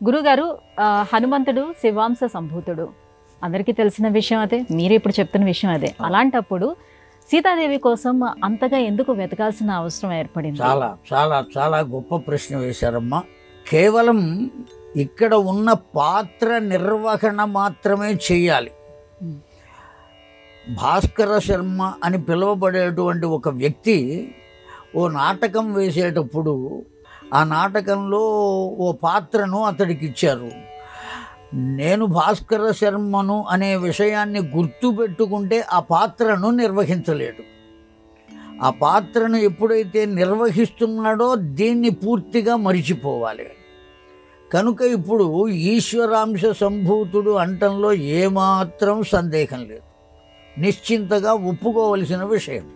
గురుగారు హనుమంతుడు శివాంశ సంభూతుడు అందరికీ తెలిసిన విషయం అదే, మీరు ఇప్పుడు చెప్తున్న విషయం అదే. అలాంటప్పుడు సీతాదేవి కోసం అంతగా ఎందుకు వెతకాల్సిన అవసరం ఏర్పడింది? చాలా చాలా చాలా గొప్ప ప్రశ్న వేశారమ్మా. కేవలం ఇక్కడ ఉన్న పాత్ర నిర్వహణ మాత్రమే చేయాలి. భాస్కర శర్మ అని పిలువబడేటువంటి ఒక వ్యక్తి ఓ నాటకం వేసేటప్పుడు ఆ నాటకంలో ఓ పాత్రను అతడికి ఇచ్చారు. నేను భాస్కర శర్మను అనే విషయాన్ని గుర్తుపెట్టుకుంటే ఆ పాత్రను నిర్వహించలేడు. ఆ పాత్రను ఎప్పుడైతే నిర్వహిస్తున్నాడో దీన్ని పూర్తిగా మరిచిపోవాలి. కనుక ఇప్పుడు ఈశ్వరాంశ సంభూతుడు అంటంలో ఏమాత్రం సందేహం లేదు, నిశ్చింతగా ఒప్పుకోవలసిన విషయం.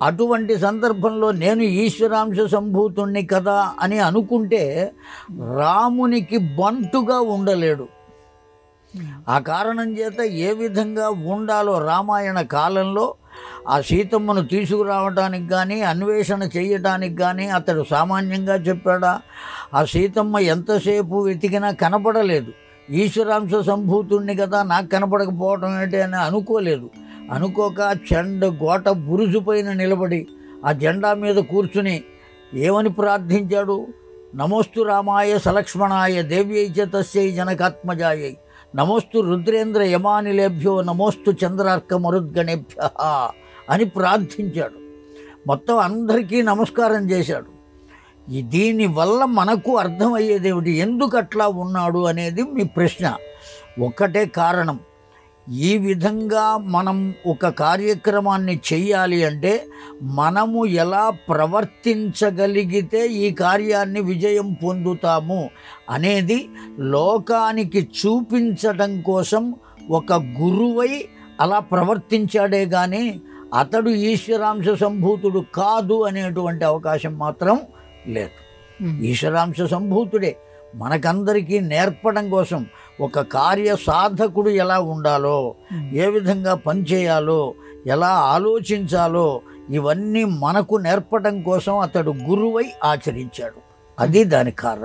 అటువంటి సందర్భంలో నేను ఈశ్వరాంశ సంభూతుణ్ణి కదా అని అనుకుంటే రామునికి బంటుగా ఉండలేడు. ఆ కారణం చేత ఏ విధంగా ఉండాలో రామాయణ కాలంలో ఆ సీతమ్మను తీసుకురావడానికి కానీ అన్వేషణ చేయటానికి కానీ అతడు సామాన్యంగా చెప్పాడా? ఆ సీతమ్మ ఎంతసేపు వెతికినా కనపడలేదు. ఈశ్వరాంశ సంభూతుణ్ణి కదా, నాకు కనపడకపోవటం ఏంటి అని అనుకోలేదు. అనుకోక గోట బురుజు పైన నిలబడి ఆ జెండా మీద కూర్చుని ఏమని ప్రార్థించాడు? నమోస్తు రామాయ సలక్ష్మణాయ దేవ్యై చ తస్యై జనకాత్మజాయై నమోస్తు రుద్రేంద్ర యమానిలేభ్యో నమోస్తు చంద్రార్క మరుద్గణేభ్య అని ప్రార్థించాడు. మొత్తం అందరికీ నమస్కారం చేశాడు. దీనివల్ల మనకు అర్థమయ్యేదేమిటి? ఎందుకు అట్లా ఉన్నాడు అనేది మీ ప్రశ్న. ఒక్కటే కారణం. ఈ విధంగా మనం ఒక కార్యక్రమాన్ని చెయ్యాలి అంటే మనము ఎలా ప్రవర్తించగలిగితే ఈ కార్యాన్ని విజయం పొందుతాము అనేది లోకానికి చూపించడం కోసం ఒక గురువై అలా ప్రవర్తించాడే కానీ అతడు ఈశ్వరాంశ సంభూతుడు కాదు అనేటువంటి అవకాశం మాత్రం లేదు. ఈశ్వరాంశ సంభూతుడే మనకందరికీ నేర్పడం కోసం ఒక కార్య సాధకుడు ఎలా ఉండాలో, ఏ విధంగా పనిచేయాలో, ఎలా ఆలోచించాలో ఇవన్నీ మనకు నేర్పడం కోసం అతడు గురువై ఆచరించాడు. అది దాని కారణం.